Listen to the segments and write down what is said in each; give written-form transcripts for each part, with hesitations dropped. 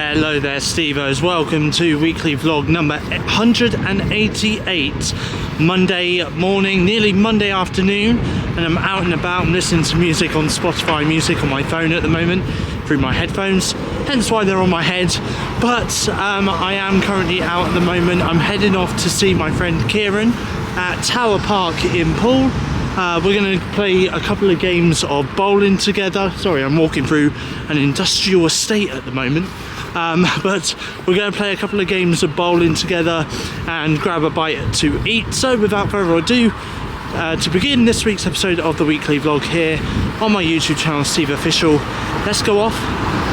Hello there, Stevos. Welcome to weekly vlog number 188. Monday morning, nearly Monday afternoon, and I'm out and about. I'm listening to music on Spotify music on my phone at the moment through my headphones, hence why they're on my head. But I am currently out at the moment. I'm heading off to see my friend KIERAN at Tower Park in Poole. We're going to play a couple of games of bowling together. Sorry, I'm walking through an industrial estate at the moment. But we're going to play a couple of games of bowling together and grab a bite to eat. So without further ado, to begin this week's episode of the weekly vlog here on my YouTube channel, SteveOfficial, let's go off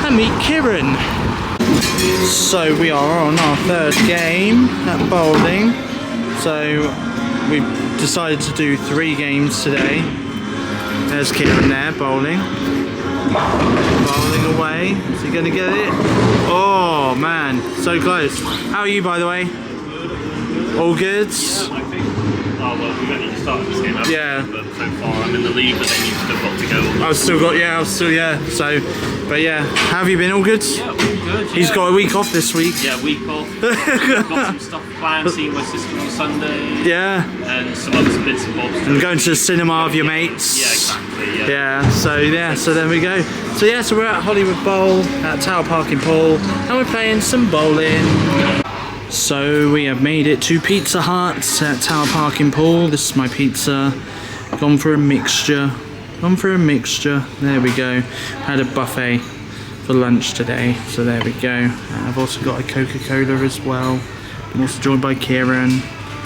and meet KIERAN. So we are on our third game at bowling. So we've decided to do 3 games today. There's KIERAN there, bowling. Bowling away. Is he going to get it? Oh man, so close. How are you, by the way? All good? Yeah, I think. Oh well, we've only just started this game. Yeah. But so far, I'm in the lead, but then you've still got to go. So, but yeah. How have you been? All good? Yeah, all good. Yeah. He's got a week off this week. Yeah, week off. Got some stuff planned. Seeing my sister on Sunday. Yeah. And some other bits and bobs. And going to the cinema with your mates. Yeah, exactly. Yeah, so there we go. So we're at Hollywood Bowl at Tower Park in Poole, and we're playing some bowling. So we have made it to Pizza Hut at Tower Park in Poole. This is my pizza. Gone for a mixture. There we go. Had a buffet for lunch today, so there we go. I've also got a Coca-Cola as well. I'm also joined by KIERAN.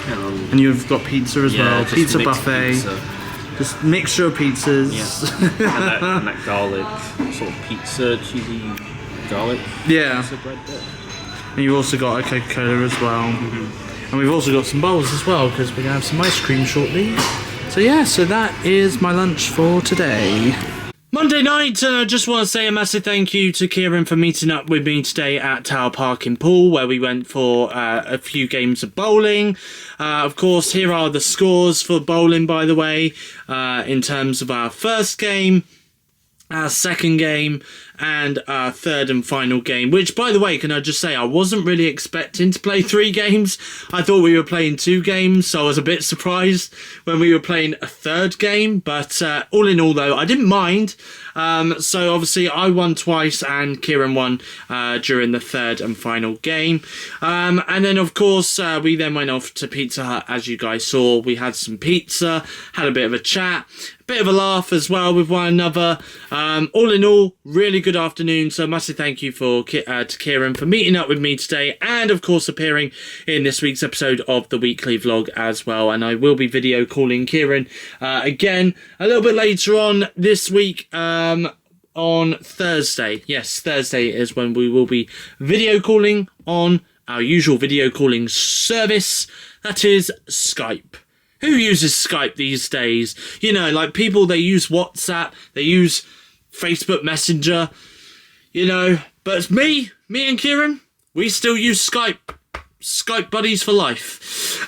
Hello. And you've got pizza as well. Pizza buffet. Pizza. Just mixture of pizzas. Yeah. and that garlic, sort of pizza, cheesy garlic. Yeah. Pizza bread there. And you've also got a Coca-Cola as well. And we've also got some bowls as well, because we're going to have some ice cream shortly. So yeah, so that is my lunch for today. Monday night, and I just want to say a massive thank you to KIERAN for meeting up with me today at Tower Park in Poole, where we went for a few games of bowling. Of course, here are the scores for bowling, by the way, in terms of our first game, our second game, and our third and final game, which, by the way, can I just say, I wasn't really expecting to play 3 games. I thought we were playing 2 games, so I was a bit surprised when we were playing a third game, but all in all, though, I didn't mind. So obviously I won twice and KIERAN won during the third and final game. And then of course we then went off to Pizza Hut, as you guys saw. We had some pizza, had a bit of a chat, a bit of a laugh as well with one another. All in all, really good afternoon. So massive thank you to KIERAN for meeting up with me today, and of course appearing in this week's episode of the weekly vlog as well. And I will be video calling KIERAN again a little bit later on this week. On Thursday. Yes, Thursday is when we will be video calling on our usual video calling service, that is Skype. Who uses Skype these days? You know, like people, they use WhatsApp, they use Facebook Messenger, you know, but it's me and KIERAN, we still use Skype. Skype buddies for life.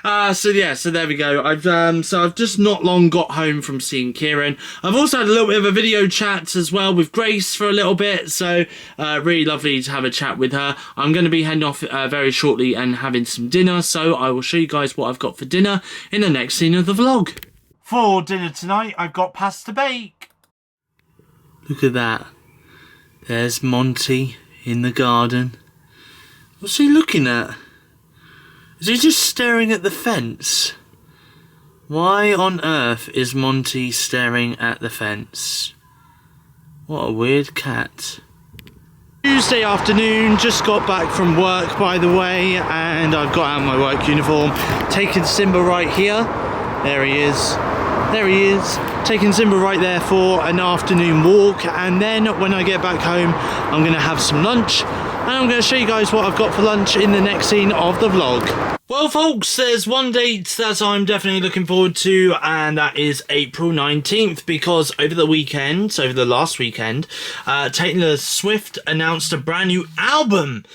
So there we go. I've just not long got home from seeing KIERAN. I've also had a little bit of a video chat as well with Grace for a little bit, so really lovely to have a chat with her. I'm going to be heading off very shortly and having some dinner, so I will show you guys what I've got for dinner in the next scene of the vlog. For dinner tonight, I've got pasta bake. Look at that. There's Monty in the garden. What's he looking at? Is he just staring at the fence? Why on earth is Monty staring at the fence? What a weird cat. Tuesday afternoon, just got back from work, by the way, and I've got out my work uniform. Taking Simba right here. There he is. Taking Simba right there for an afternoon walk, and then when I get back home, I'm going to have some lunch. And I'm going to show you guys what I've got for lunch in the next scene of the vlog. Well, folks, there's one date that I'm definitely looking forward to, and that is April 19th, because over the last weekend, Taylor Swift announced a brand new album,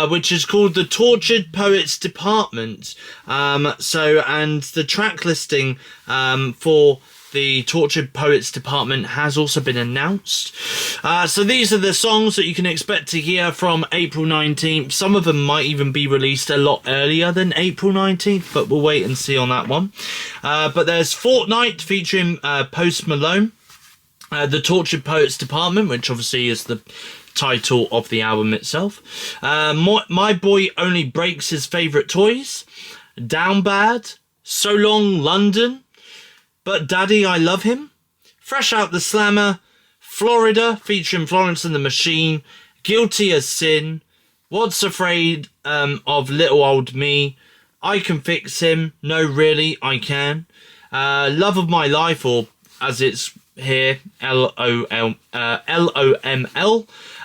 which is called The Tortured Poets Department. And the track listing for the Tortured Poets department has also been announced. So these are the songs that you can expect to hear from April 19th. Some of them might even be released a lot earlier than April 19th, but we'll wait and see on that one. But there's Fortnight featuring Post Malone. The Tortured Poets department, which obviously is the title of the album itself. My Boy Only Breaks His Favourite Toys. Down Bad. So Long London. But Daddy, I Love Him. Fresh Out the Slammer. Florida, featuring Florence and the Machine. Guilty as Sin. What's Afraid of Little Old Me. I Can Fix Him. No, Really, I Can. Love of My Life, or as it's here, LOML.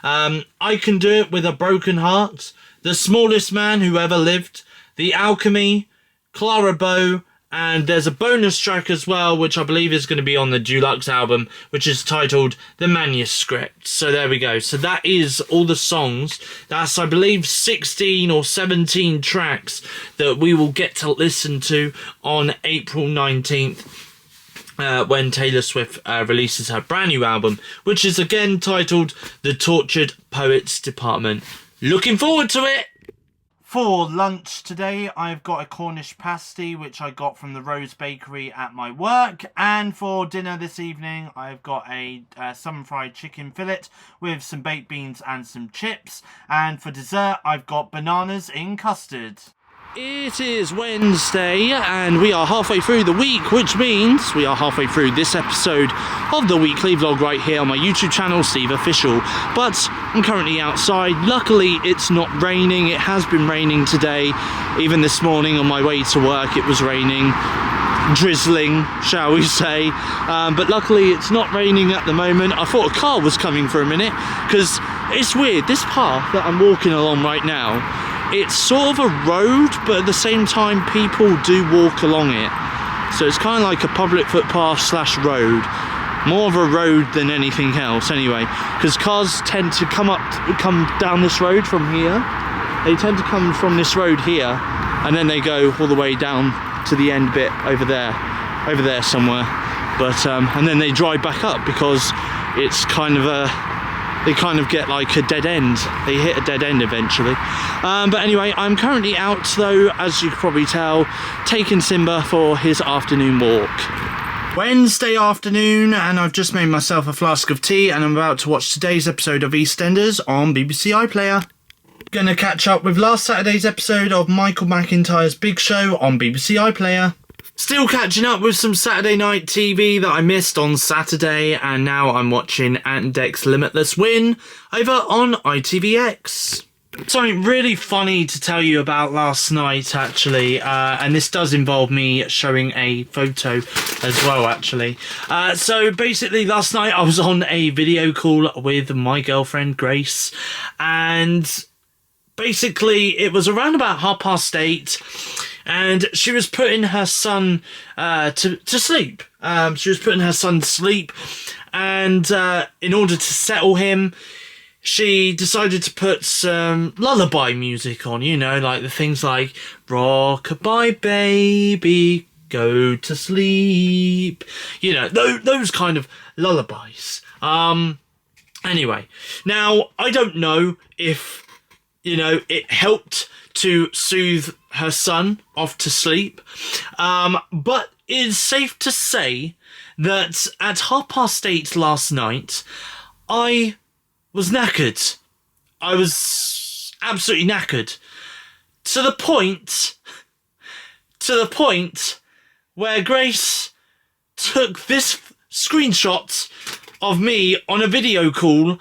I Can Do It With a Broken Heart. The Smallest Man Who Ever Lived. The Alchemy. Clara Bow. And there's a bonus track as well, which I believe is going to be on the Deluxe album, which is titled The Manuscript. So there we go. So that is all the songs. That's, I believe, 16 or 17 tracks that we will get to listen to on April 19th. When Taylor Swift releases her brand new album, which is again titled The Tortured Poets Department. Looking forward to it! For lunch today, I've got a Cornish pasty, which I got from the Rose Bakery at my work. And for dinner this evening, I've got a sun-fried chicken fillet with some baked beans and some chips. And for dessert, I've got bananas in custard. It is Wednesday and we are halfway through the week, which means we are halfway through this episode of the weekly vlog right here on my YouTube channel, SteveOfficial. But I'm currently outside. Luckily, it's not raining. It has been raining today. Even this morning on my way to work, it was raining. Drizzling, shall we say. But luckily, it's not raining at the moment. I thought a car was coming for a minute because it's weird. This path that I'm walking along right now, it's sort of a road, but at the same time, people do walk along it. So it's kind of like a public footpath slash road. More of a road than anything else, anyway. Because cars tend to come down this road from here. They tend to come from this road here, and then they go all the way down to the end bit over there somewhere. But and then they drive back up because it's kind of they kind of get like a dead end. They hit a dead end eventually. But anyway, I'm currently out though, as you can probably tell, taking Simba for his afternoon walk. Wednesday afternoon, and I've just made myself a flask of tea and I'm about to watch today's episode of EastEnders on BBC iPlayer. Gonna catch up with last Saturday's episode of Michael McIntyre's Big Show on BBC iPlayer. Still catching up with some Saturday night TV that I missed on Saturday, and now I'm watching Ant and Dec's Limitless Win over on ITVX. Something really funny to tell you about last night, actually, and this does involve me showing a photo as well, actually. So basically, last night I was on a video call with my girlfriend, Grace, and basically it was around about 8:30, and she was putting her son to sleep. She was putting her son to sleep, and in order to settle him, she decided to put some lullaby music on, you know, like the things like "Rock-a-bye baby, go to sleep," you know, those kind of lullabies. Anyway, now I don't know if, you know, it helped to soothe her son off to sleep, but it's safe to say that at 8:30 last night, I was knackered. I was absolutely knackered. To the point where Grace took this screenshot of me on a video call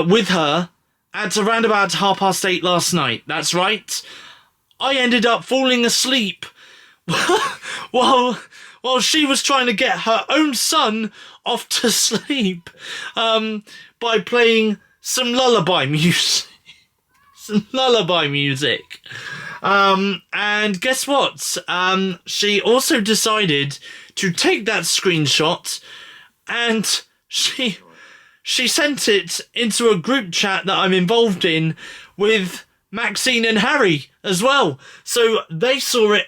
with her at around about 8:30 last night. That's right. I ended up falling asleep while she was trying to get her own son off to sleep by playing some lullaby music. And guess what? She also decided to take that screenshot and she sent it into a group chat that I'm involved in with Maxine and Harry as well. So they saw it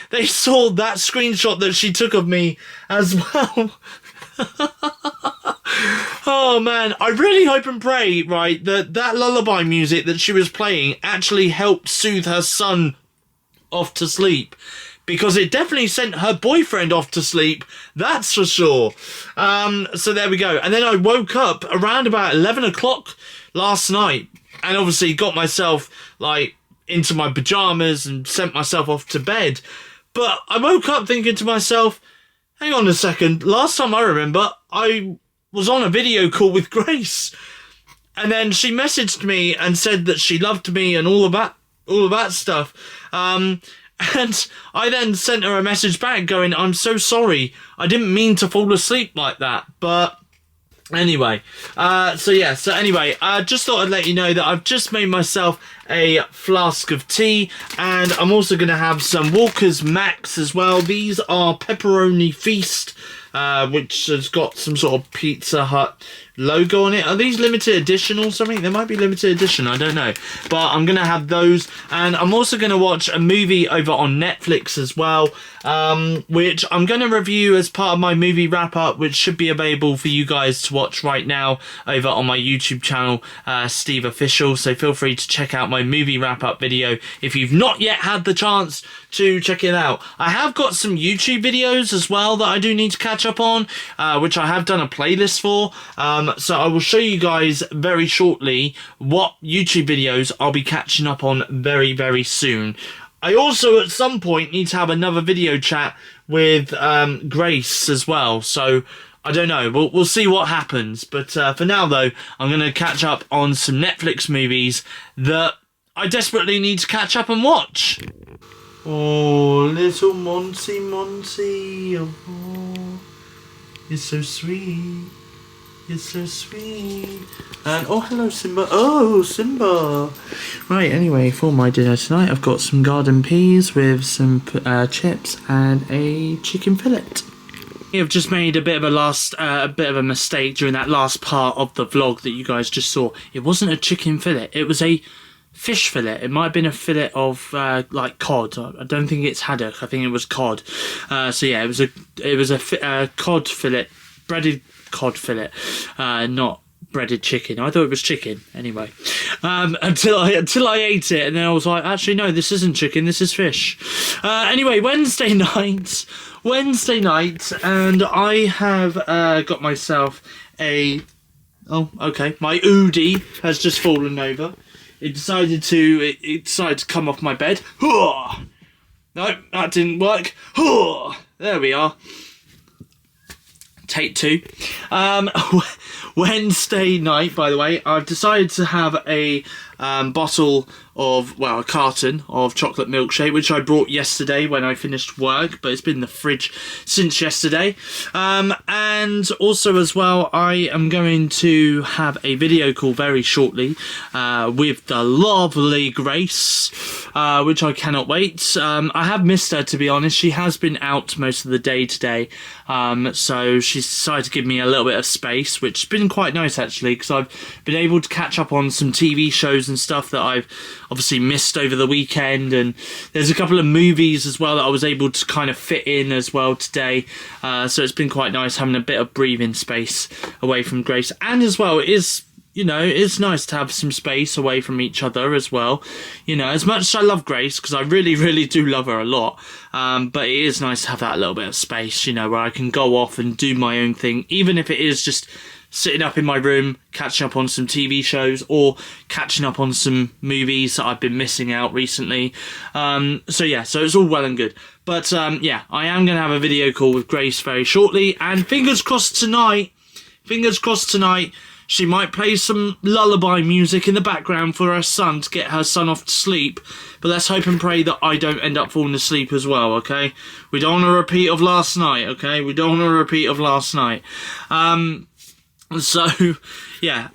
they saw that screenshot that she took of me as well. Oh man, I really hope and pray, right, that lullaby music that she was playing actually helped soothe her son off to sleep. Because it definitely sent her boyfriend off to sleep, that's for sure. So there we go. And then I woke up around about 11 o'clock last night, and obviously got myself, like, into my pyjamas and sent myself off to bed. But I woke up thinking to myself, hang on a second, last time I remember, I was on a video call with Grace. And then she messaged me and said that she loved me and all of that stuff. And I then sent her a message back going, I'm so sorry. I didn't mean to fall asleep like that. But anyway, so anyway, I just thought I'd let you know that I've just made myself a flask of tea, and I'm also going to have some Walker's Max as well. These are Pepperoni Feast, which has got some sort of Pizza Hut logo on it. Are these limited edition or something? They might be limited edition, I don't know. But I'm going to have those, and I'm also going to watch a movie over on Netflix as well, which I'm going to review as part of my movie wrap-up, which should be available for you guys to watch right now over on my YouTube channel, SteveOfficial. So feel free to check out my movie wrap-up video if you've not yet had the chance to check it out. I have got some YouTube videos as well that I do need to catch up on, which I have done a playlist for. So I will show you guys very shortly what YouTube videos I'll be catching up on very, very soon. I also, at some point, need to have another video chat with Grace as well. So I don't know. We'll see what happens. But for now, though, I'm going to catch up on some Netflix movies that I desperately need to catch up and watch. Oh, little Monty, oh, you're so sweet. You're so sweet. And oh, hello Simba. Oh, Simba. Right, anyway, for my dinner tonight, I've got some garden peas with some chips and a chicken fillet. I've just made a bit of a mistake during that last part of the vlog that you guys just saw. It wasn't a chicken fillet. It was a fish fillet. It might have been a fillet of like cod. I don't think it's haddock. I think it was cod. So yeah, it was a cod fillet, breaded cod fillet, not breaded chicken. I thought it was chicken anyway, until I ate it, and then I was like, actually no, this isn't chicken, this is fish. Anyway, Wednesday night, and I have got myself a, oh okay, my Oodie has just fallen over. It decided to come off my bed. No, that didn't work. There we are. Take two. Wednesday night, by the way, I've decided to have a bottle of, well, a carton of chocolate milkshake, which I brought yesterday when I finished work, but it's been in the fridge since yesterday. And also as well, I am going to have a video call very shortly with the lovely Grace, which I cannot wait. I have missed her, to be honest. She has been out most of the day today, so she's decided to give me a little bit of space, which has been quite nice actually, because I've been able to catch up on some TV shows and stuff that I've obviously missed over the weekend, and there's a couple of movies as well that I was able to kind of fit in as well today, so it's been quite nice having a bit of breathing space away from Grace. And as well, it is, you know, it's nice to have some space away from each other as well. You know, as much as I love Grace, because I really, really do love her a lot, but it is nice to have that little bit of space, you know, where I can go off and do my own thing, even if it is just sitting up in my room, catching up on some TV shows, or catching up on some movies that I've been missing out recently. So yeah, so it's all well and good. But yeah, I am going to have a video call with Grace very shortly, and fingers crossed tonight, she might play some lullaby music in the background for her son to get her son off to sleep. But let's hope and pray that I don't end up falling asleep as well, okay? We don't want a repeat of last night, okay? We don't want a repeat of last night. So, yeah,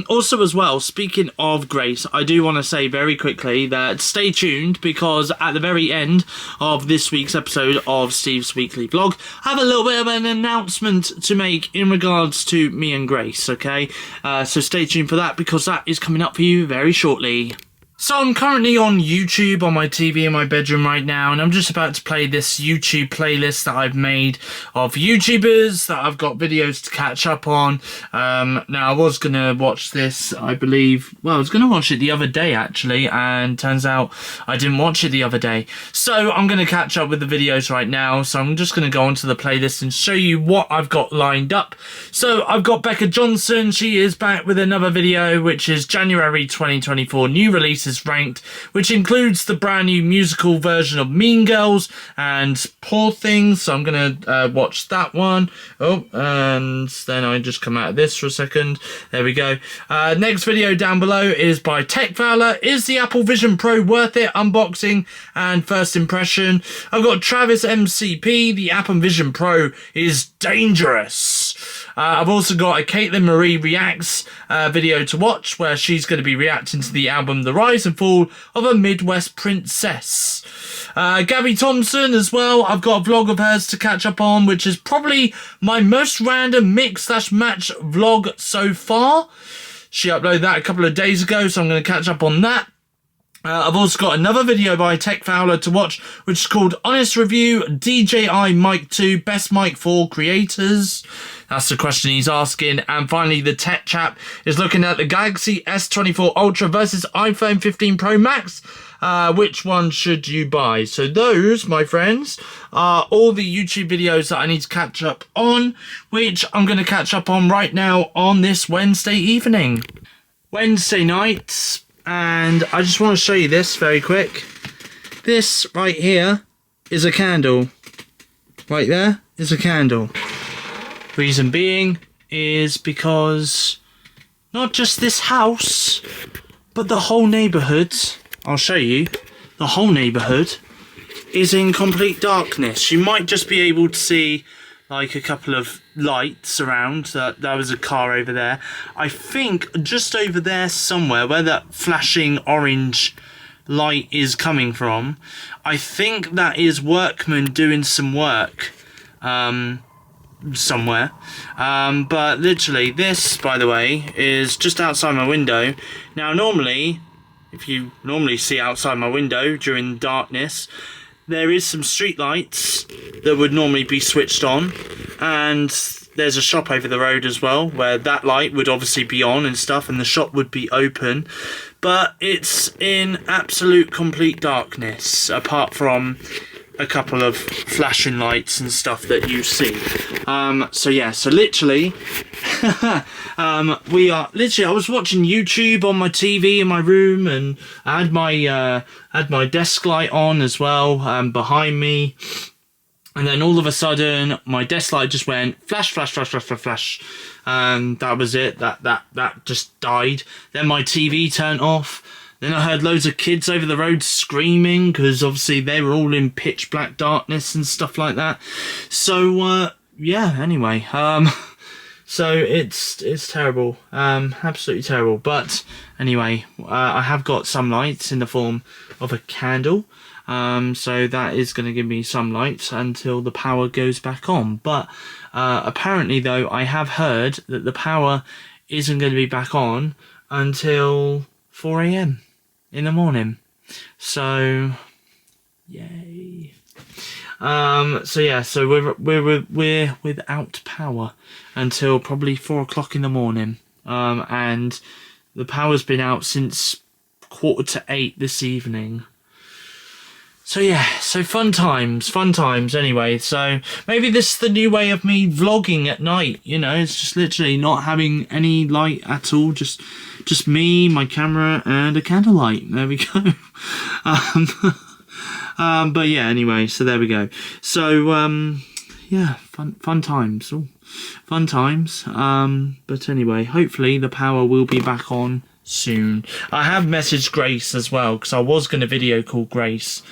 also as well, speaking of Grace, I do want to say very quickly that stay tuned, because at the very end of this week's episode of Steve's Weekly Vlog, I have a little bit of an announcement to make in regards to me and Grace, okay? So stay tuned for that, because that is coming up for you very shortly. So I'm currently on YouTube on my TV in my bedroom right now, and I'm just about to play this YouTube playlist that I've made of YouTubers that I've got videos to catch up on. Now I was going to watch this, I believe, well, I was going to watch it the other day actually, and turns out I didn't watch it the other day. So I'm going to catch up with the videos right now, so I'm just going to go onto the playlist and show you what I've got lined up. So I've got Becca Johnson, she is back with another video, which is January 2024 new releases ranked, which includes the brand new musical version of Mean Girls and Poor Things. So I'm gonna watch that one. Oh, and then I just come out of this for a second. There we go. Next video down below is by Tech Fowler. Is the Apple Vision Pro worth it? Unboxing and first impression. I've got Travis MCP. The Apple Vision Pro is dangerous. I've also got a Caitlin Marie Reacts video to watch, where she's going to be reacting to the album The Rise and Fall of a Midwest Princess. Gabby Thompson as well, I've got a vlog of hers to catch up on, which is probably my most random mix/match vlog so far. She uploaded that a couple of days ago, so I'm going to catch up on that. I've also got another video by Tech Fowler to watch, which is called Honest Review DJI Mic 2 Best Mic for Creators. That's the question he's asking. And finally, the tech chap is looking at the Galaxy S24 Ultra versus iPhone 15 Pro Max. Which one should you buy? So those, my friends, are all the YouTube videos that I need to catch up on, which I'm going to catch up on right now on this Wednesday evening. Wednesday night. And I just want to show you this very quick. This right here is a candle. Right there is a candle. Reason being is because not just this house, but the whole neighbourhood, I'll show you, the whole neighbourhood is in complete darkness. You might just be able to see like a couple of lights around. There was a car over there. I think just over there somewhere, where that flashing orange light is coming from, I think that is workmen doing some work somewhere. But literally, this, by the way, is just outside my window. Now normally, if you normally see outside my window during darkness, there is some street lights that would normally be switched on, and there's a shop over the road as well where that light would obviously be on and stuff, and the shop would be open, but it's in absolute complete darkness apart from a couple of flashing lights and stuff that you see. So yeah, so literally I was watching YouTube on my TV in my room, and I had my desk light on as well behind me, and then all of a sudden my desk light just went flash, flash, flash, flash, flash, flash, and that was it. That just died. Then my TV turned off. Then I heard loads of kids over the road screaming, because obviously they were all in pitch black darkness and stuff like that. So yeah, anyway, so it's terrible, absolutely terrible. But anyway, I have got some lights in the form of a candle, so that is going to give me some light until the power goes back on. But apparently though, I have heard that the power isn't going to be back on until 4 AM in the morning. So yay. So yeah, so we're without power until probably 4 o'clock in the morning. And the power's been out since 7:45 this evening. So yeah, so fun times anyway. So maybe this is the new way of me vlogging at night, you know, it's just literally not having any light at all, just me, my camera, and a candlelight. There we go. But yeah, anyway, so there we go. So yeah, fun times. Ooh, fun times. But anyway, hopefully the power will be back on soon. I have messaged Grace as well, because I was going to video call Grace,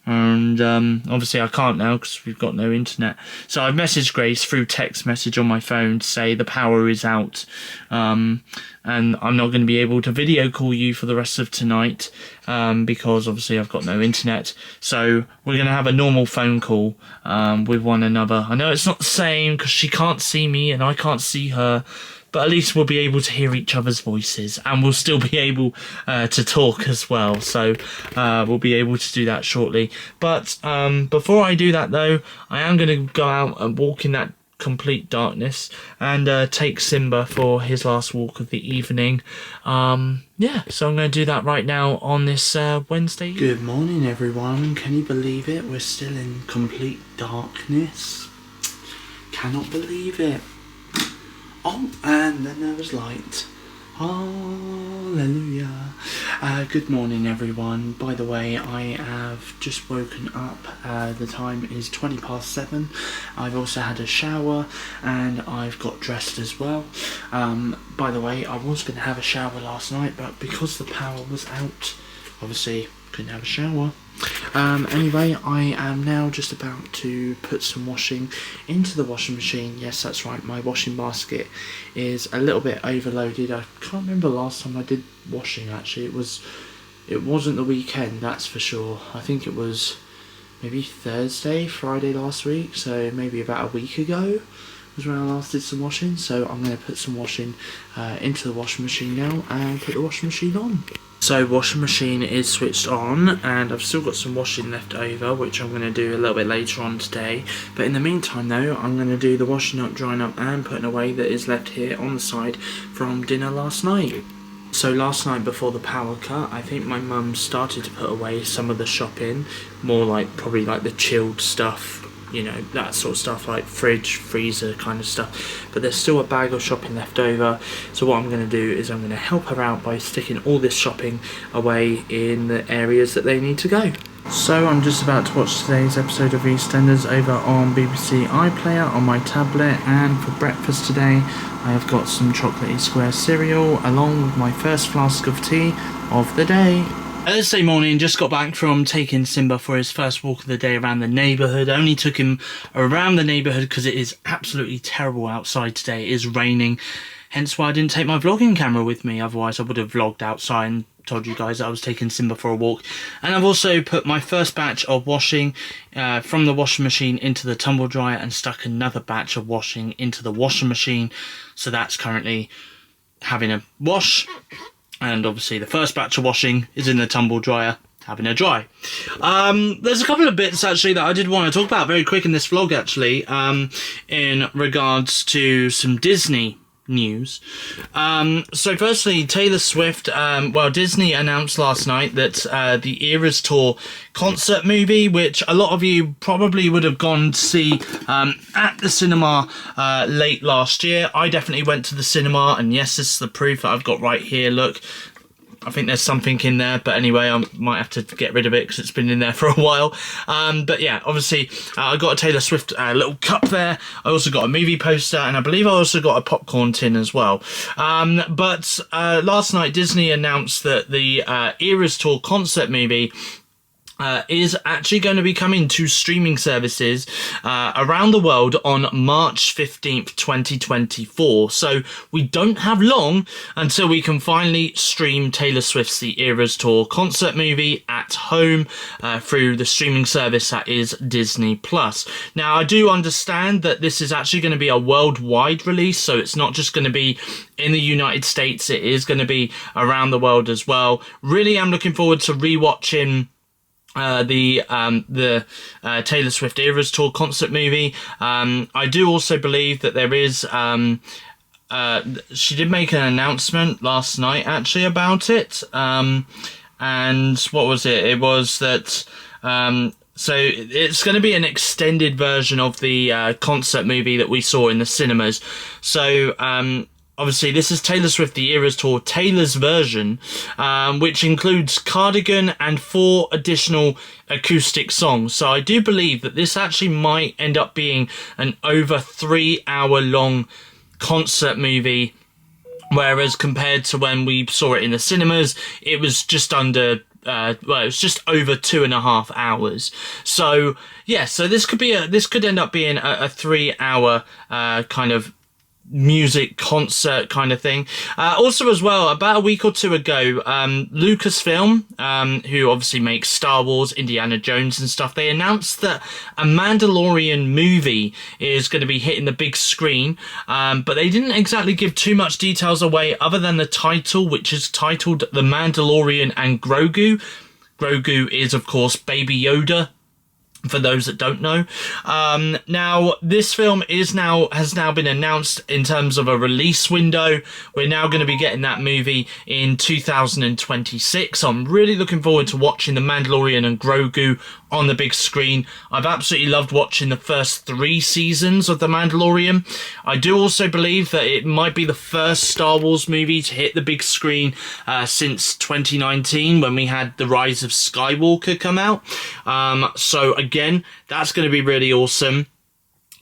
and obviously I can't now because we've got no internet. So I've messaged Grace through text message on my phone to say the power is out, and I'm not going to be able to video call you for the rest of tonight, because obviously I've got no internet. So we're going to have a normal phone call with one another. I know it's not the same because she can't see me and I can't see her, but at least we'll be able to hear each other's voices, and we'll still be able to talk as well. So we'll be able to do that shortly. But before I do that though, I am going to go out and walk in that complete darkness and take Simba for his last walk of the evening. Yeah, so I'm going to do that right now on this Wednesday. Good morning everyone. Can you believe it? We're still in complete darkness. Cannot believe it. Oh, and then there was light. Hallelujah. Good morning everyone. By the way, I have just woken up. The time is 7:20. I've also had a shower and I've got dressed as well. By the way, I was going to have a shower last night, but because the power was out, obviously couldn't have a shower. Anyway, I am now just about to put some washing into the washing machine. Yes, that's right, my washing basket is a little bit overloaded. I can't remember the last time I did washing actually. It wasn't the weekend, that's for sure. I think it was maybe Friday last week, so maybe about a week ago was when I last did some washing. So I'm going to put some washing into the washing machine now and put the washing machine on. So washing machine is switched on and I've still got some washing left over, which I'm going to do a little bit later on today. But in the meantime though, I'm going to do the washing up, drying up and putting away that is left here on the side from dinner last night. So last night before the power cut, I think my mum started to put away some of the shopping, more like probably like the chilled stuff, you know, that sort of stuff, like fridge, freezer kind of stuff. But there's still a bag of shopping left over, so what I'm going to do is I'm going to help her out by sticking all this shopping away in the areas that they need to go. So I'm just about to watch today's episode of EastEnders over on BBC iPlayer on my tablet, and for breakfast today I have got some chocolatey square cereal along with my first flask of tea of the day. Thursday morning, just got back from taking Simba for his first walk of the day around the neighbourhood. I only took him around the neighbourhood because it is absolutely terrible outside today. It is raining, hence why I didn't take my vlogging camera with me. Otherwise I would have vlogged outside and told you guys that I was taking Simba for a walk. And I've also put my first batch of washing from the washing machine into the tumble dryer and stuck another batch of washing into the washing machine. So that's currently having a wash. And obviously the first batch of washing is in the tumble dryer, having a dry. There's a couple of bits actually that I did want to talk about very quick in this vlog actually, in regards to some Disney news. So firstly, Taylor Swift, well, Disney announced last night that the Eras Tour concert movie, which a lot of you probably would have gone to see at the cinema late last year. I definitely went to the cinema, and yes, this is the proof that I've got right here. Look, I think there's something in there, but anyway, I might have to get rid of it because it's been in there for a while. But yeah, obviously, I got a Taylor Swift little cup there. I also got a movie poster, and I believe I also got a popcorn tin as well. But last night, Disney announced that the Eras Tour concert movie is actually going to be coming to streaming services around the world on March 15th, 2024. So we don't have long until we can finally stream Taylor Swift's The Eras Tour concert movie at home through the streaming service that is Disney+. Now, I do understand that this is actually going to be a worldwide release, so it's not just going to be in the United States, it is going to be around the world as well. Really, I'm looking forward to rewatching the Taylor Swift Eras Tour concert movie. I do also believe that there is she did make an announcement last night actually about it, and what was it? It was that so it's going to be an extended version of the concert movie that we saw in the cinemas. So obviously, this is Taylor Swift The Eras Tour, Taylor's version, which includes Cardigan and 4 additional acoustic songs. So I do believe that this actually might end up being an over 3-hour long concert movie, whereas compared to when we saw it in the cinemas, it was just under well, it was just over 2.5 hours. So yeah, so this could end up being a 3-hour kind of music concert kind of thing. Also as well, about a week or two ago, Lucasfilm, who obviously makes Star Wars, Indiana Jones and stuff, they announced that a Mandalorian movie is going to be hitting the big screen, but they didn't exactly give too much details away other than the title, which is titled The Mandalorian and Grogu. Grogu is, of course, Baby Yoda, for those that don't know. Now, this film has now been announced in terms of a release window. We're now going to be getting that movie in 2026. So I'm really looking forward to watching The Mandalorian and Grogu on the big screen. I've absolutely loved watching the first 3 seasons of The Mandalorian. I do also believe that it might be the first Star Wars movie to hit the big screen since 2019, when we had The Rise of Skywalker come out. So again, that's going to be really awesome.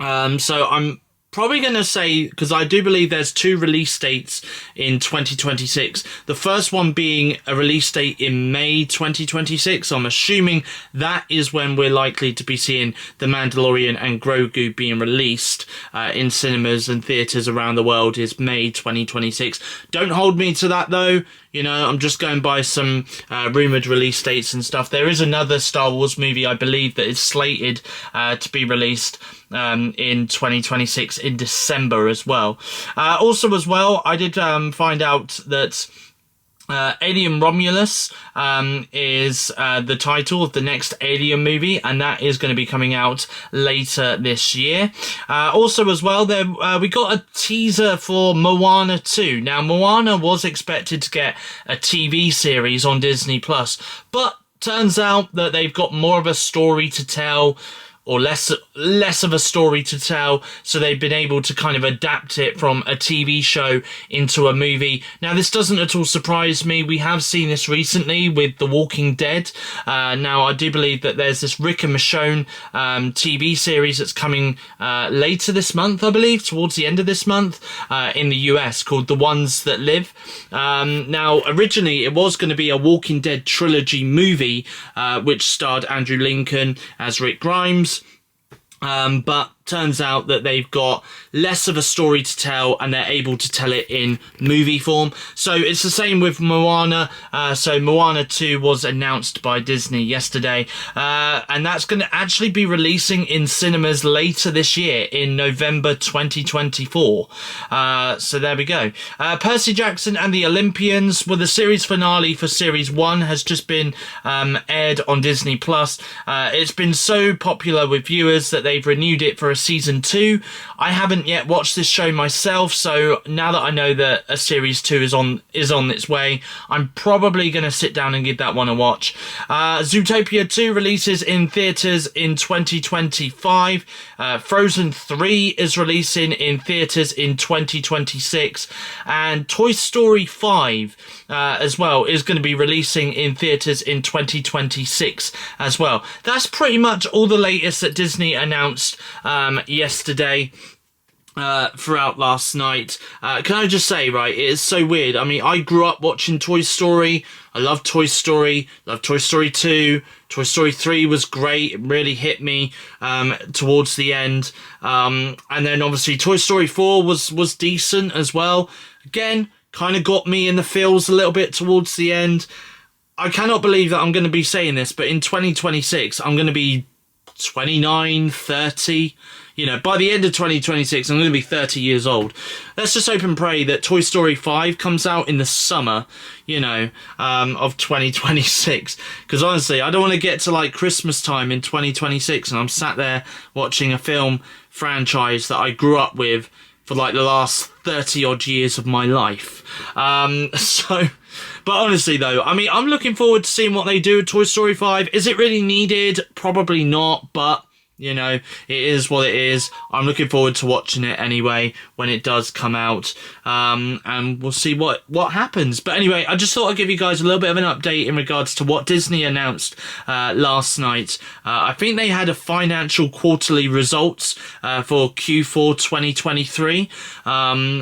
So I'm probably going to say, because I do believe there's 2 release dates in 2026. The first one being a release date in May 2026. So I'm assuming that is when we're likely to be seeing The Mandalorian and Grogu being released in cinemas and theatres around the world, is May 2026. Don't hold me to that though. You know, I'm just going by some rumoured release dates and stuff. There is another Star Wars movie, I believe, that is slated to be released in 2026 in December as well. Also as well, I did find out that Alien Romulus is the title of the next Alien movie, and that is going to be coming out later this year. Also as well, we got a teaser for Moana 2. Now, Moana was expected to get a TV series on Disney+, but turns out that they've got more of a story to tell, or less of a story to tell, so they've been able to kind of adapt it from a TV show into a movie. Now, this doesn't at all surprise me. We have seen this recently with The Walking Dead. Now, I do believe that there's this Rick and Michonne TV series that's coming later this month, I believe, towards the end of this month, in the US, called The Ones That Live. Now, originally, it was going to be a Walking Dead trilogy movie, which starred Andrew Lincoln as Rick Grimes. But turns out that they've got less of a story to tell, and they're able to tell it in movie form. So it's the same with Moana. So Moana 2 was announced by Disney yesterday, and that's going to actually be releasing in cinemas later this year in November 2024. So there we go. Percy Jackson and the Olympians, well, the series finale for series 1 has just been aired on Disney+. It's been so popular with viewers that they've renewed it for a season 2. I haven't yet watched this show myself, so now that I know that a series 2 is on its way, I'm probably going to sit down and give that one a watch. Zootopia 2 releases in theatres in 2025. Frozen 3 is releasing in theatres in 2026, and Toy Story 5 as well is going to be releasing in theatres in 2026 as well. That's pretty much all the latest that Disney announced yesterday. Throughout last night. Can I just say, right, it is so weird. I mean, I grew up watching Toy Story. I love Toy Story. Love Toy Story 2. Toy Story 3 was great. It really hit me towards the end. And then obviously Toy Story 4 was decent as well. Again, kind of got me in the feels a little bit towards the end. I cannot believe that I'm going to be saying this, but in 2026, I'm going to be 29, 30. You know, by the end of 2026, I'm going to be 30 years old. Let's just hope and pray that Toy Story 5 comes out in the summer, you know, of 2026. Because honestly, I don't want to get to like Christmas time in 2026 and I'm sat there watching a film franchise that I grew up with for like the last 30 odd years of my life. But honestly though, I mean, I'm looking forward to seeing what they do with Toy Story 5. Is it really needed? Probably not, but you know, it is what it is. I'm looking forward to watching it anyway when it does come out, and we'll see what happens. But anyway, I just thought I'd give you guys a little bit of an update in regards to what Disney announced last night. I think they had a financial quarterly results for Q4 2023,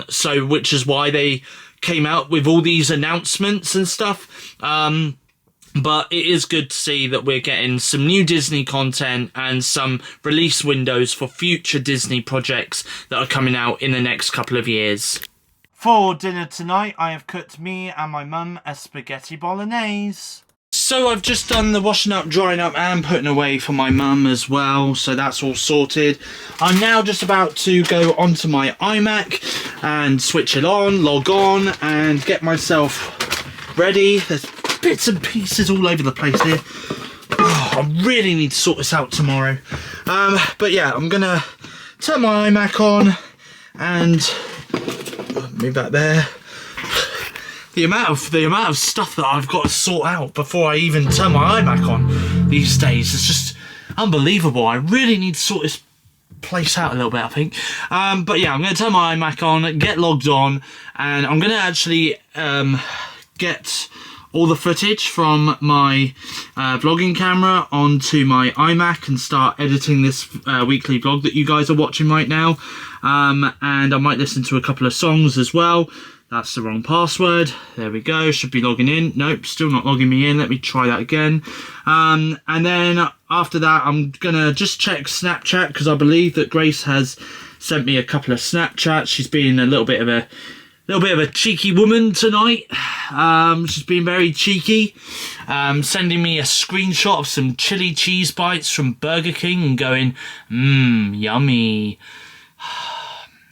so which is why they came out with all these announcements and stuff. But it is good to see that we're getting some new Disney content and some release windows for future Disney projects that are coming out in the next couple of years. For dinner tonight, I have cooked me and my mum a spaghetti bolognese. So I've just done the washing up, drying up and putting away for my mum as well, so that's all sorted. I'm now just about to go onto my iMac and switch it on, log on and get myself ready. There's bits and pieces all over the place here. Oh, I really need to sort this out tomorrow. But yeah, I'm gonna turn my iMac on and move that there. The amount of stuff that I've got to sort out before I even turn my iMac on these days is just unbelievable. I really need to sort this place out a little bit, I think. But yeah, I'm going to turn my iMac on, get logged on, and I'm going to actually get all the footage from my vlogging camera onto my iMac and start editing this weekly vlog that you guys are watching right now. And I might listen to a couple of songs as well. That's the wrong password. There we go. Should be logging in. Nope, still not logging me in. Let me try that again. And then after that, I'm gonna just check Snapchat because I believe that Grace has sent me a couple of Snapchats. She's been a little bit of a cheeky woman tonight. She's been very cheeky, sending me a screenshot of some chili cheese bites from Burger King and going, yummy.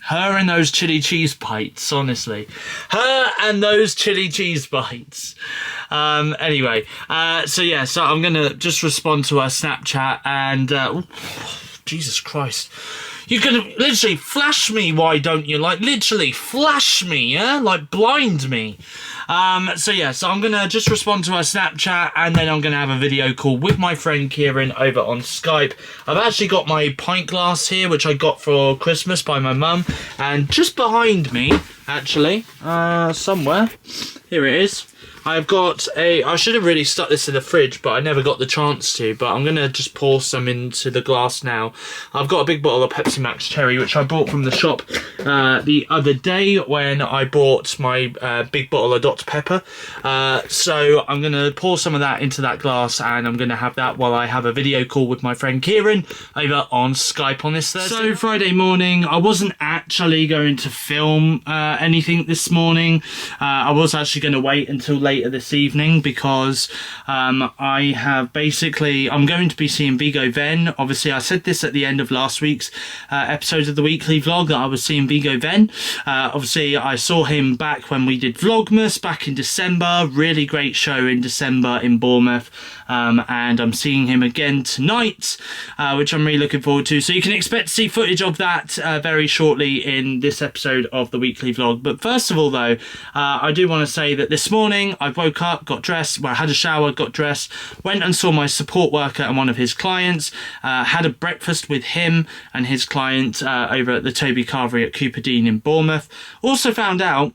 Her and those chili cheese bites, honestly. Her and those chili cheese bites. Anyway, so yeah, so I'm going to just respond to her Snapchat and... Jesus Christ. You're going to literally flash me, why don't you? Like, literally flash me, yeah? Like, blind me. So yeah, so I'm going to just respond to her Snapchat and then I'm going to have a video call with my friend Kieran over on Skype. I've actually got my pint glass here, which I got for Christmas by my mum. And just behind me, actually, somewhere, here it is. I've got I should have really stuck this in the fridge, but I never got the chance to. But I'm going to just pour some into the glass now. I've got a big bottle of Pepsi Max Cherry, which I bought from the shop the other day when I bought my big bottle of Dr. Pepper. So I'm going to pour some of that into that glass, and I'm going to have that while I have a video call with my friend Kieran over on Skype on this Thursday. So Friday morning, I wasn't actually going to film anything this morning. I was actually going to wait until later this evening because I'm going to be seeing VIGGO VENN. Obviously I said this at the end of last week's episode of the weekly vlog that I was seeing VIGGO VENN. Obviously I saw him back when we did Vlogmas back in December. Really great show in December in Bournemouth. And I'm seeing him again tonight, which I'm really looking forward to. So you can expect to see footage of that very shortly in this episode of the weekly vlog. But first of all though, I do want to say that this morning I woke up, got dressed, well I had a shower, got dressed, went and saw my support worker and one of his clients, had a breakfast with him and his client over at the Toby Carvery at Cooper Dean in Bournemouth. Also found out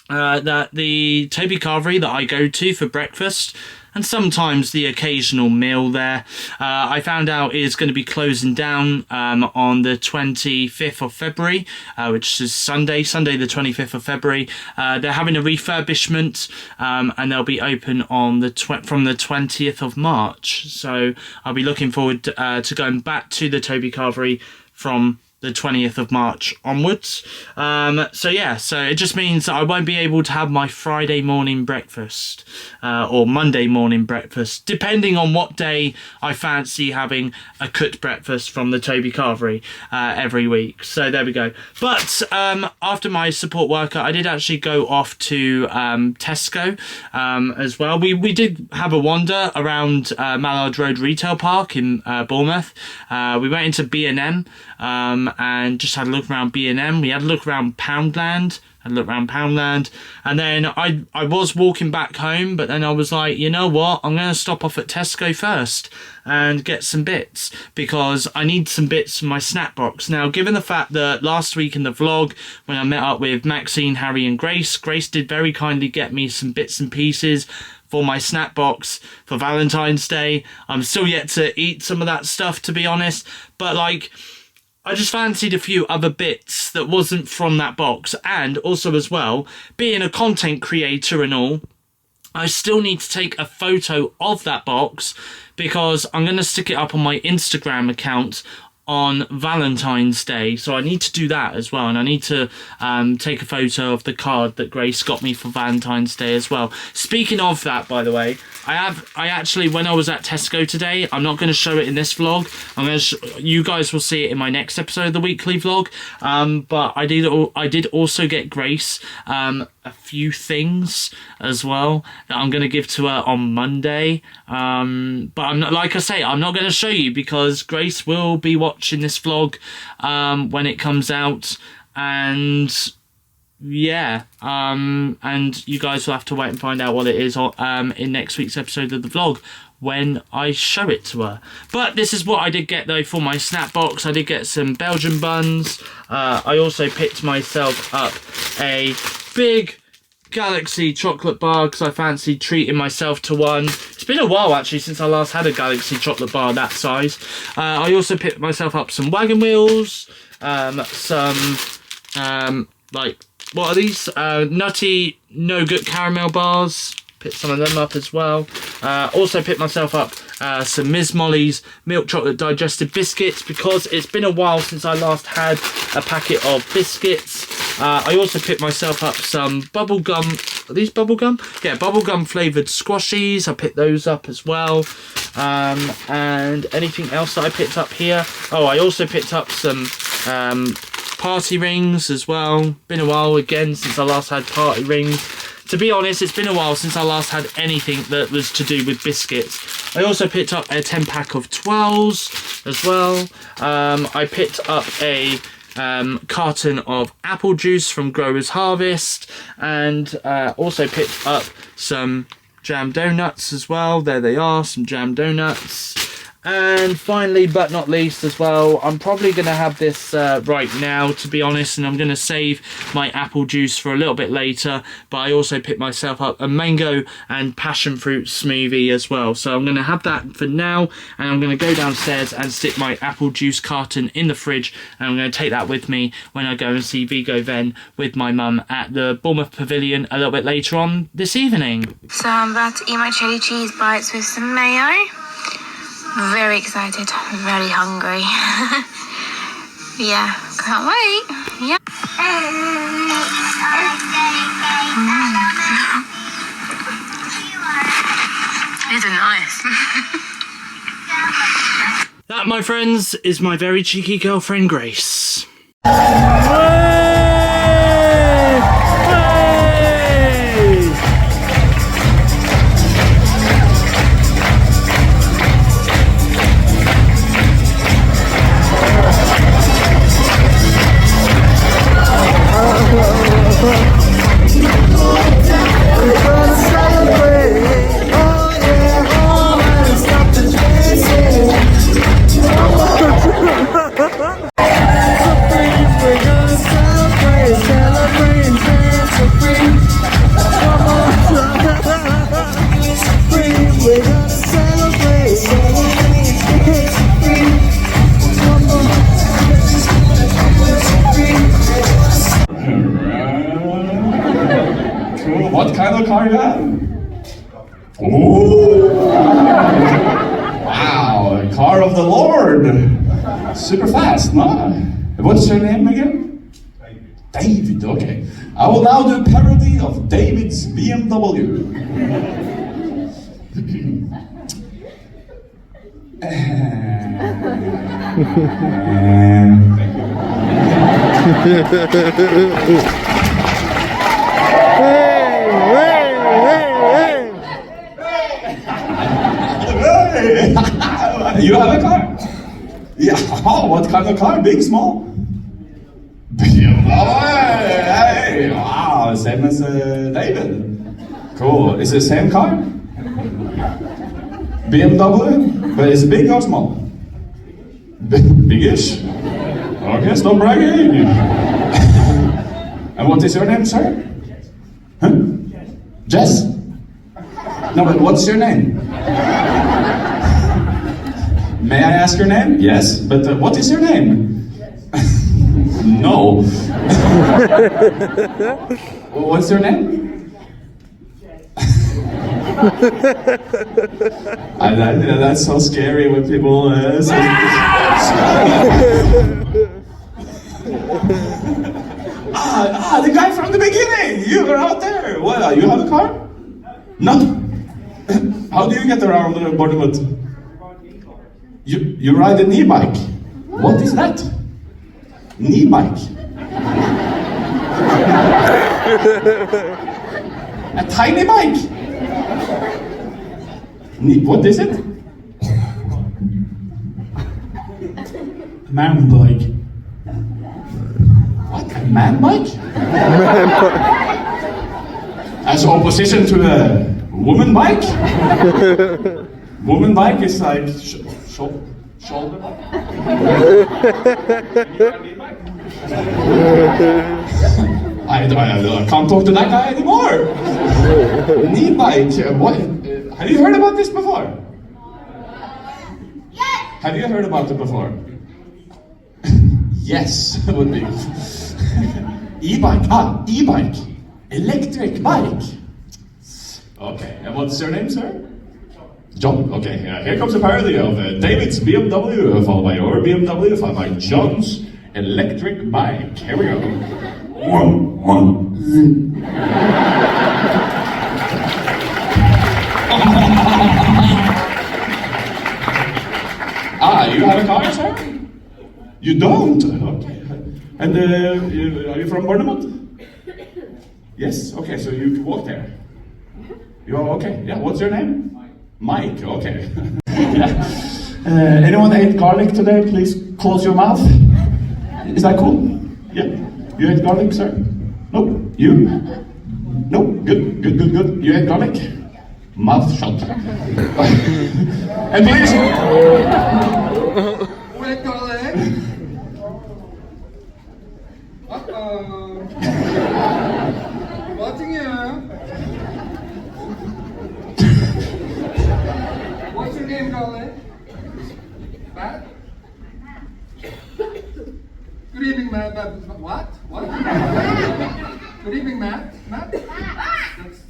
that the Toby Carvery that I go to for breakfast and sometimes the occasional meal there, I found out is going to be closing down on the 25th of February, which is Sunday the 25th of February. They're having a refurbishment and they'll be open on from the 20th of March. So I'll be looking forward to going back to the Toby Carvery from the 20th of March onwards. So yeah, so it just means that I won't be able to have my Friday morning breakfast or Monday morning breakfast, depending on what day I fancy having a cooked breakfast from the Toby Carvery every week. So there we go. But after my support worker, I did actually go off to Tesco as well. We did have a wander around Mallard Road Retail Park in Bournemouth. We went into B&M and just had a look around B&M. We had a look around Poundland. And then I was walking back home, but then I was like, you know what? I'm going to stop off at Tesco first and get some bits because I need some bits for my snack box. Now, given the fact that last week in the vlog, when I met up with Maxine, Harry and Grace did very kindly get me some bits and pieces for my snack box for Valentine's Day. I'm still yet to eat some of that stuff, to be honest, but like, I just fancied a few other bits that wasn't from that box. And also as well, being a content creator and all, I still need to take a photo of that box because I'm going to stick it up on my Instagram account on Valentine's Day, so I need to do that as well, and I need to take a photo of the card that Grace got me for Valentine's Day as well. Speaking of that, by the way, I actually, when I was at Tesco today, I'm not going to show it in this vlog. I'm going to you guys will see it in my next episode of the weekly vlog. But I did also get Grace a few things as well that I'm going to give to her on Monday. But I'm not, like I say, I'm not going to show you because Grace will be watching this vlog when it comes out, and yeah, and you guys will have to wait and find out what it is in next week's episode of the vlog when I show it to her. But this is what I did get though for my snack box. I did get some Belgian buns. I also picked myself up a big Galaxy chocolate bar because I fancied treating myself to one. It's been a while actually since I last had a Galaxy chocolate bar that size. I also picked myself up some wagon wheels, some like, what are these? Nutty no-gut caramel bars. Picked some of them up as well. Also picked myself up some Ms. Molly's milk chocolate digestive biscuits because it's been a while since I last had a packet of biscuits. I also picked myself up some bubblegum. Are these bubblegum? Yeah, bubblegum flavoured squashies. I picked those up as well. And anything else that I picked up here? Oh, I also picked up some party rings as well. Been a while again since I last had party rings. To be honest, it's been a while since I last had anything that was to do with biscuits. I also picked up a 10-pack of 12s as well. I picked up a carton of apple juice from Growers Harvest, and also picked up some jam donuts as well. There they are, some jam donuts. And finally, but not least as well, I'm probably going to have this right now, to be honest, and I'm going to save my apple juice for a little bit later. But I also picked myself up a mango and passion fruit smoothie as well. So I'm going to have that for now, and I'm going to go downstairs and stick my apple juice carton in the fridge, and I'm going to take that with me when I go and see VIGGO VENN with my mum at the Bournemouth Pavilion a little bit later on this evening. So I'm about to eat my chili cheese bites with some mayo. Very excited, very hungry. Yeah, can't wait. Yeah. These are nice. That, my friends, is my very cheeky girlfriend Grace. What kind of car you have? Ooh! Wow, a car of the Lord! Super fast, no? What's your name again? David, okay. I will now do a parody of David's BMW. You have a car? Yeah. Oh, what kind of car? Big, small? Big. Oh, hey. Wow, same as David. Cool. Is it the same car? BMW? But is it big or small? Biggish? Okay, stop bragging. And what is your name, sir? Huh? Jess? No, but what's your name? May I ask your name? Yes, but what is your name? No. What's your name? That's so scary when people say the guy from the beginning! You were out there! What, you have a car? No. How do you get around Bournemouth? You ride an e-bike. What is that? An e-bike. A tiny bike. What is it? A man bike. What? A man bike? As opposition to a woman bike? Woman bike is like shoulder bike. I can't talk to that guy anymore. Knee bike. What? Have you heard about this before? Yes. Have you heard about it before? Yes, would be. E-bike. E-bike. Electric bike. Okay, and what's your name, sir? John. Okay, here comes a parody of David's BMW, followed by your BMW, followed by John's electric bike. Here we go. One. You have a car, sir? You don't? Okay. And are you from Bournemouth? Yes. Okay, so you can walk there. You're okay. Yeah. What's your name? Mike. Okay. Anyone ate garlic today? Please close your mouth. Is that cool? Yeah. You ate garlic, sir? No. You? No. Good. You ate garlic? Mouth shut. And please. Wait, garlic. Watching you. What's your name, garlic? Matt? Good evening, Matt. What? Good evening, Matt. Matt?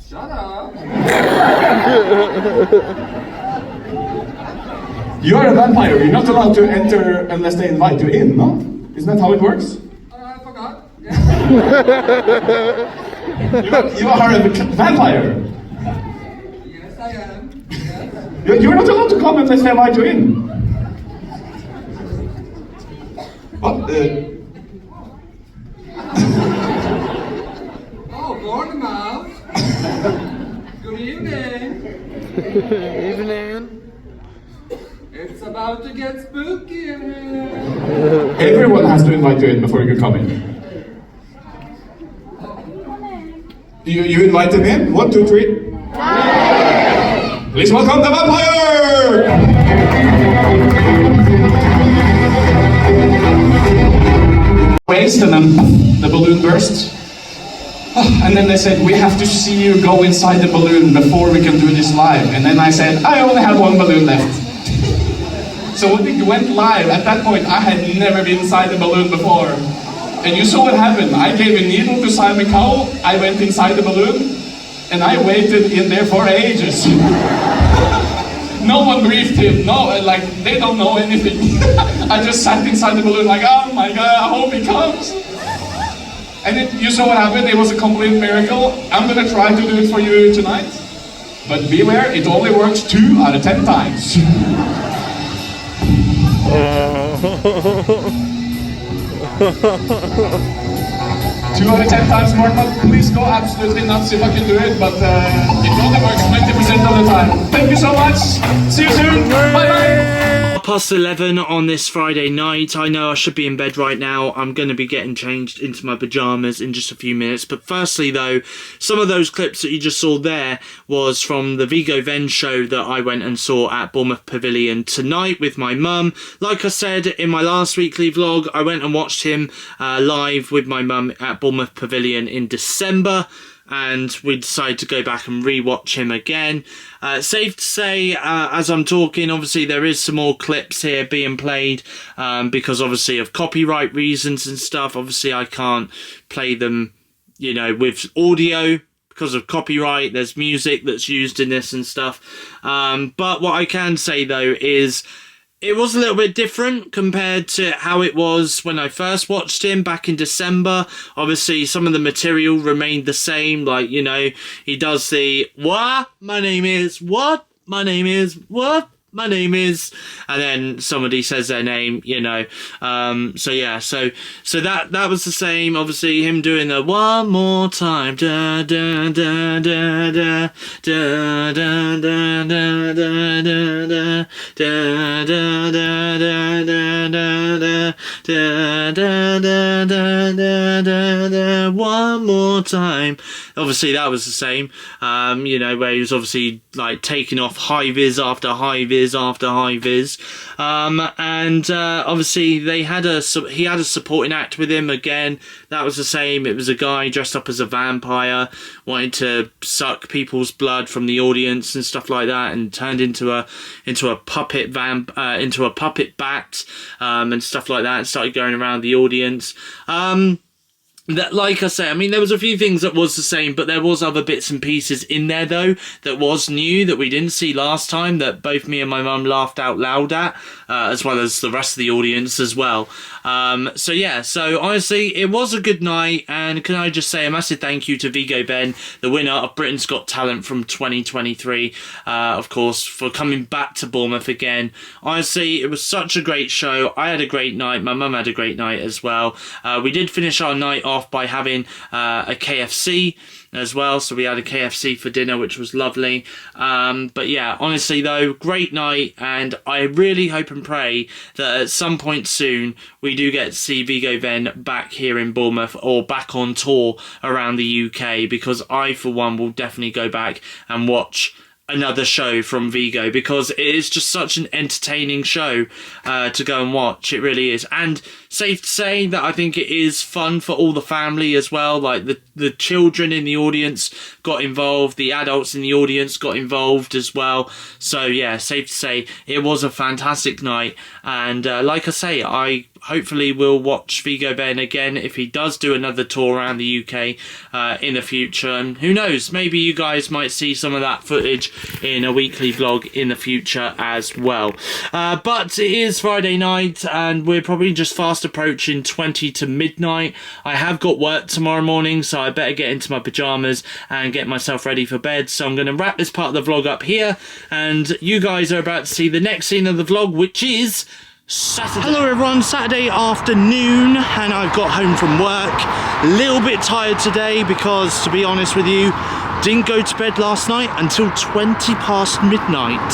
Shut up. You are a vampire. You're not allowed to enter unless they invite you in, no? Isn't that how it works? I forgot. Yeah. You are a vampire. Yes, I am. Yes. You're not allowed to come unless they invite you in. What? Oh, Bournemouth. Good evening. Evening. It's about to get spooky in here. Everyone has to invite you in before you can come in. You invite them in? 1, 2, 3. Please welcome the vampire! Waste and then the balloon burst. And then they said, we have to see you go inside the balloon before we can do this live. And then I said, I only have 1 balloon left. So when we went live, at that point, I had never been inside the balloon before. And you saw what happened. I gave a needle to Simon Cowell, I went inside the balloon, and I waited in there for ages. No one briefed him, like, they don't know anything. I just sat inside the balloon like, oh my God, I hope he comes. And you saw what happened, it was a complete miracle. I'm gonna try to do it for you tonight. But beware, it only works 2 out of 10 times. 2 out of 10 times more, but please go absolutely nuts if I can do it, but it only works 20% of the time. Thank you so much, see you soon, bye bye! 11:30 on this Friday night. I know I should be in bed right now. I'm going to be getting changed into my pyjamas in just a few minutes. But firstly though, some of those clips that you just saw there was from the VIGGO VENN show that I went and saw at Bournemouth Pavilion tonight with my mum. Like I said in my last weekly vlog, I went and watched him live with my mum at Bournemouth Pavilion in December. And we decided to go back and re-watch him again. Safe to say, as I'm talking, obviously there is some more clips here being played because obviously of copyright reasons and stuff. Obviously I can't play them, you know, with audio because of copyright. There's music that's used in this and stuff. But what I can say though is it was a little bit different compared to how it was when I first watched him back in December. Obviously, some of the material remained the same. Like, you know, he does the, what? My name is, what? My name is, what? My name is, and then somebody says their name, you know. So yeah, so that was the same. Obviously, him doing the one more time, da da da da da da da da da da da da da da, one more time. Obviously, that was the same. You know, where he was obviously like taking off high vis after high vis after high vis, and obviously he had a supporting act with him again. That was the same. It was a guy dressed up as a vampire wanting to suck people's blood from the audience and stuff like that, and turned into a puppet into a puppet bat, and stuff like that, and started going around the audience. That, like I say, I mean, there was a few things that was the same, but there was other bits and pieces in there, though, that was new, that we didn't see last time, that both me and my mum laughed out loud at, as well as the rest of the audience as well. So yeah, so honestly, it was a good night, and can I just say a massive thank you to VIGGO VENN, the winner of Britain's Got Talent from 2023, of course, for coming back to Bournemouth again. Honestly, it was such a great show. I had a great night. My mum had a great night as well. We did finish our night off by having a KFC as well, so we had a KFC for dinner, which was lovely. But yeah, honestly though, great night, and I really hope and pray that at some point soon we do get to see VIGGO VENN back here in Bournemouth, or back on tour around the UK, because I for one will definitely go back and watch another show from VIGGO, because it is just such an entertaining show to go and watch. It really is. And safe to say that I think it is fun for all the family as well. Like the children in the audience got involved, the adults in the audience got involved as well. So yeah, safe to say it was a fantastic night. And like I say, I hopefully will watch VIGGO VENN again if he does do another tour around the UK in the future. And who knows, maybe you guys might see some of that footage in a weekly vlog in the future as well. But it is Friday night, and we're probably just fast approaching 20 to midnight. I have got work tomorrow morning, so I better get into my pyjamas and get myself ready for bed. So I'm going to wrap this part of the vlog up here, and you guys are about to see the next scene of the vlog, which is Saturday. Hello everyone, Saturday afternoon, and I've got home from work. A little bit tired today because, to be honest with you, didn't go to bed last night until 20 past midnight.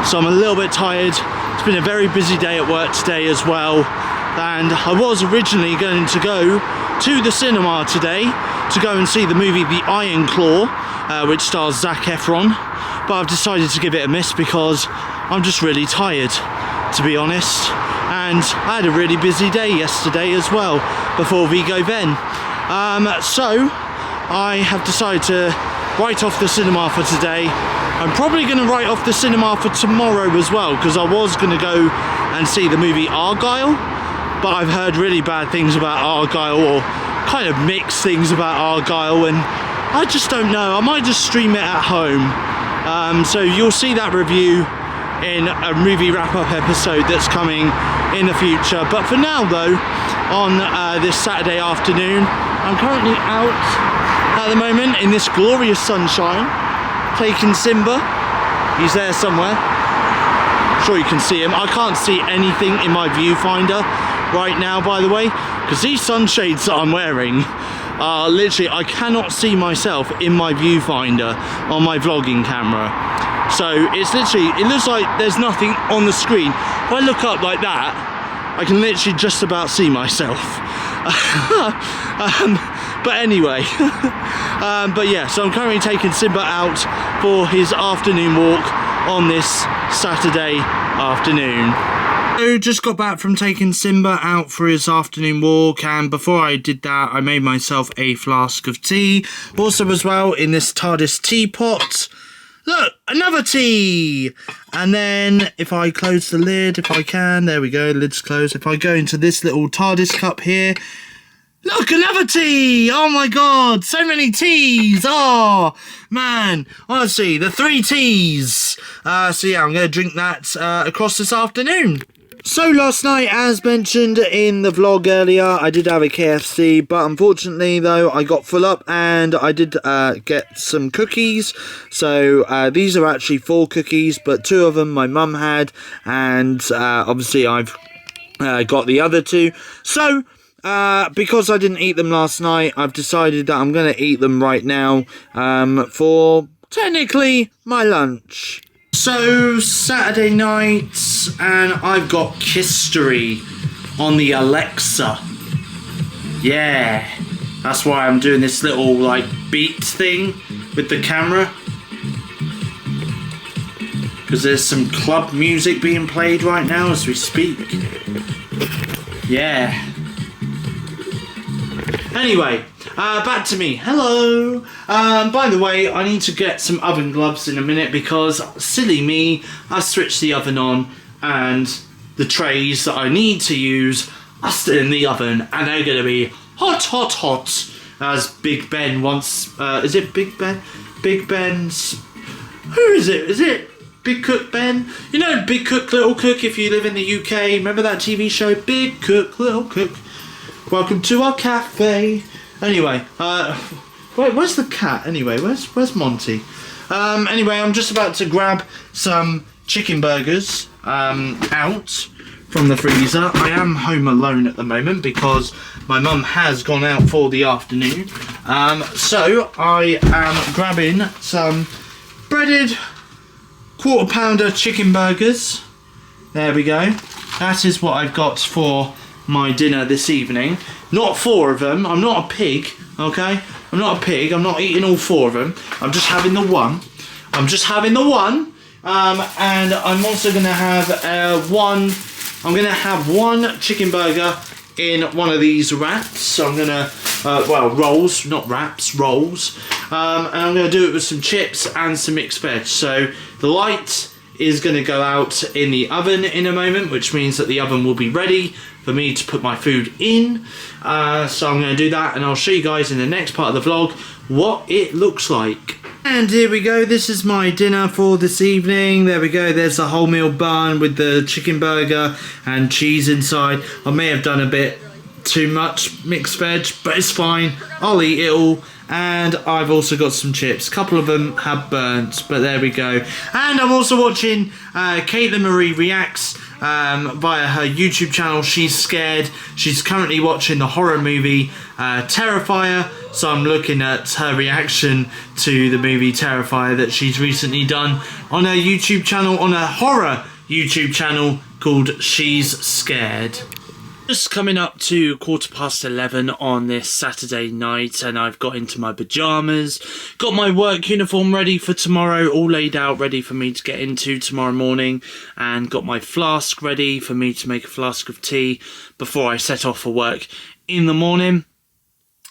So I'm a little bit tired. It's been a very busy day at work today as well. And I was originally going to go to the cinema today to go and see the movie The Iron Claw, which stars Zac Efron. But I've decided to give it a miss because I'm just really tired, to be honest. And I had a really busy day yesterday as well before VIGGO VENN. So I have decided to write off the cinema for today. I'm probably going to write off the cinema for tomorrow as well, because I was going to go and see the movie Argyle, but I've heard really bad things about Argyle, or kind of mixed things about Argyle, and I just don't know. I might just stream it at home. So you'll see that review in a movie wrap-up episode that's coming in the future. But for now though, on this Saturday afternoon, I'm currently out at the moment in this glorious sunshine, taking Simba. He's there somewhere. I'm sure you can see him. I can't see anything in my viewfinder right now, by the way, because these sunshades that I'm wearing are literally, I cannot see myself in my viewfinder on my vlogging camera. So it's literally, it looks like there's nothing on the screen. If I look up like that, I can literally just about see myself. But anyway, but yeah, so I'm currently taking Simba out for his afternoon walk on this Saturday afternoon. So just got back from taking Simba out for his afternoon walk, and before I did that, I made myself a flask of tea. Also as well, in this TARDIS teapot, look, another tea! And then if I close the lid, if I can, there we go, lid's closed. If I go into this little TARDIS cup here, Look, another tea! Oh my god, so many teas! Oh, man. Honestly, the 3 teas. So yeah, I'm going to drink that across this afternoon. So last night, as mentioned in the vlog earlier, I did have a KFC, but unfortunately though, I got full up and I did get some cookies. So these are actually 4 cookies, but 2 of them my mum had, and obviously I've got the other 2. So because I didn't eat them last night, I've decided that I'm going to eat them right now for technically my lunch. So, Saturday night, and I've got History on the Alexa. Yeah, that's why I'm doing this little, like, beat thing with the camera. Because there's some club music being played right now as we speak. Yeah. Anyway, back to me. Hello. By the way, I need to get some oven gloves in a minute because, silly me, I switched the oven on and the trays that I need to use are still in the oven and they're going to be hot, hot, hot. As Big Ben once... is it Big Ben? Big Ben's... Who is it? Is it Big Cook Ben? You know Big Cook, Little Cook if you live in the UK. Remember that TV show? Big Cook, Little Cook. Welcome to our cafe. Anyway, wait, where's the cat? Anyway, where's Monty? Anyway, I'm just about to grab some chicken burgers out from the freezer. I am home alone at the moment because my mum has gone out for the afternoon. So I am grabbing some breaded quarter-pounder chicken burgers. There we go. That is what I've got for my dinner this evening. Not 4 of them. I'm not a pig, okay? I'm not a pig. I'm not eating all 4 of them. I'm just having the one. I'm just having the one. And I'm also going to have one... I'm going to have 1 chicken burger in one of these wraps. So I'm going to... well, rolls, not wraps, rolls. And I'm going to do it with some chips and some mixed veg. So the light is going to go out in the oven in a moment, which means that the oven will be ready for me to put my food in. So I'm going to do that and I'll show you guys in the next part of the vlog what it looks like. And here we go, this is my dinner for this evening. There we go, there's the wholemeal bun with the chicken burger and cheese inside. I may have done a bit too much mixed veg, but it's fine, I'll eat it all. And I've also got some chips. A couple of them have burnt, but there we go. And I'm also watching Caitlin Marie Reacts via her YouTube channel, She's Scared. She's currently watching the horror movie Terrifier, so I'm looking at her reaction to the movie Terrifier that she's recently done on her YouTube channel, on her horror YouTube channel called She's Scared. Just coming up to 11:15 on this Saturday night, and I've got into my pyjamas, got my work uniform ready for tomorrow, all laid out ready for me to get into tomorrow morning, and got my flask ready for me to make a flask of tea before I set off for work in the morning.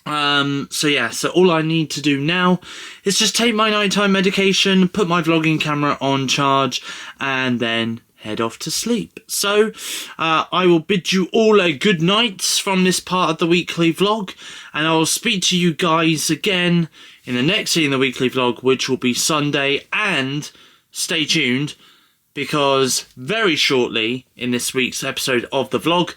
So yeah, so all I need to do now is just take my nighttime medication, put my vlogging camera on charge, and then head off to sleep. So I will bid you all a good night from this part of the weekly vlog, and I will speak to you guys again in the next scene in the weekly vlog, which will be Sunday. And stay tuned, because very shortly in this week's episode of the vlog,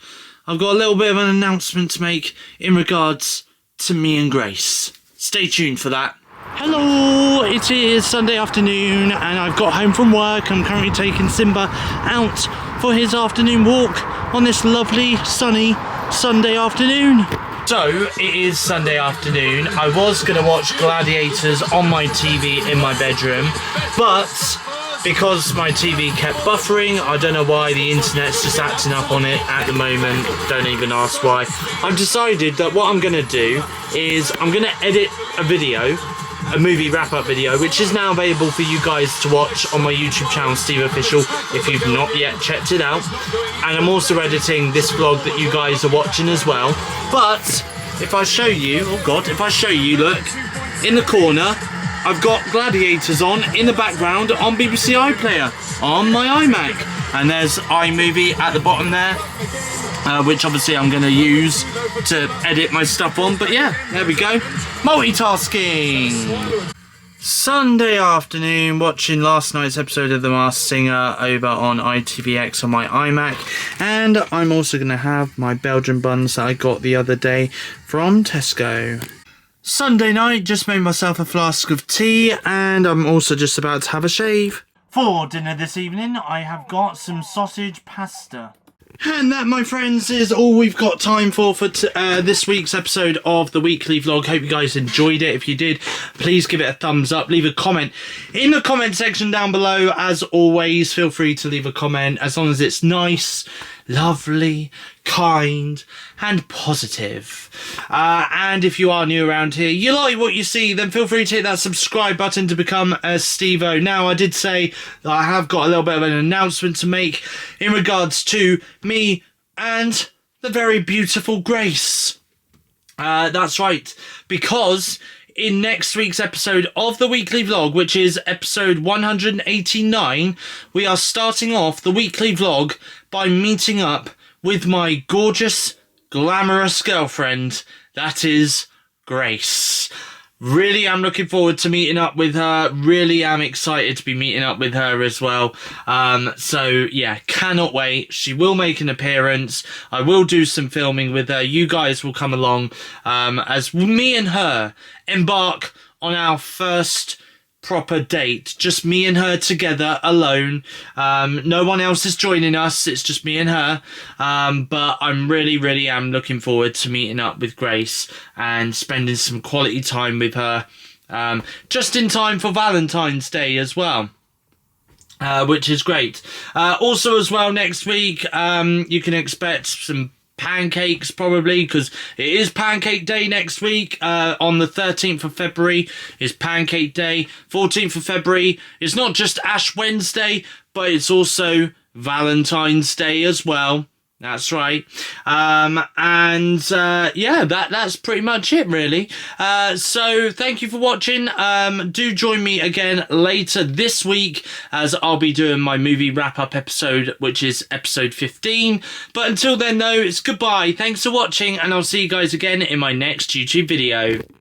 I've got a little bit of an announcement to make in regards to me and Grace. Stay tuned for that. Hello, it is Sunday afternoon and I've got home from work. I'm currently taking Simba out for his afternoon walk on this lovely sunny Sunday afternoon. So, it is Sunday afternoon. I was going to watch Gladiators on my TV in my bedroom, but because my TV kept buffering, I don't know why, the internet's just acting up on it at the moment, don't even ask why. I've decided that what I'm going to do is I'm going to edit a video, a movie wrap-up video, which is now available for you guys to watch on my YouTube channel, SteveOfficial, if you've not yet checked it out. And I'm also editing this vlog that you guys are watching as well. But if I show you, oh god, if I show you, look, in the corner, I've got Gladiators on in the background on BBC iPlayer on my iMac. And there's iMovie at the bottom there. which obviously I'm going to use to edit my stuff on. But yeah, there we go. Multitasking! Sunday afternoon, watching last night's episode of The Masked Singer over on ITVX on my iMac, and I'm also going to have my Belgian buns that I got the other day from Tesco. Sunday night, just made myself a flask of tea, and I'm also just about to have a shave. For dinner this evening, I have got some sausage pasta. And that, my friends, is all we've got time for this week's episode of the weekly vlog. Hope you guys enjoyed it. If you did, please give it a thumbs up. Leave a comment in the comment section down below. As always, feel free to leave a comment as long as it's nice, lovely, kind and positive. And if you are new around here, you like what you see, then feel free to hit that subscribe button to become a Stevo. Now, I did say that I have got a little bit of an announcement to make in regards to me and the very beautiful Grace. That's right, because in next week's episode of the weekly vlog, which is episode 189, we are starting off the weekly vlog by meeting up with my gorgeous, glamorous girlfriend, that is Grace. Really am looking forward to meeting up with her. Really am excited to be meeting up with her as well. So yeah, cannot wait. She will make an appearance. I will do some filming with her. You guys will come along as me and her embark on our first proper date. Just me and her together, alone. No one else is joining us. It's just me and her. But I'm really am looking forward to meeting up with Grace and spending some quality time with her. Just in time for Valentine's Day as well. Which is great. Also as well, next week, you can expect some pancakes probably, because it is Pancake Day next week. On the 13th of February is Pancake Day. 14th of February is not just Ash Wednesday, but it's also Valentine's Day as well. That's right. Yeah, that's pretty much it, really. So thank you for watching. Do join me again later this week, as I'll be doing my movie wrap-up episode, which is episode 15. But until then, though, it's goodbye. Thanks for watching, and I'll see you guys again in my next YouTube video.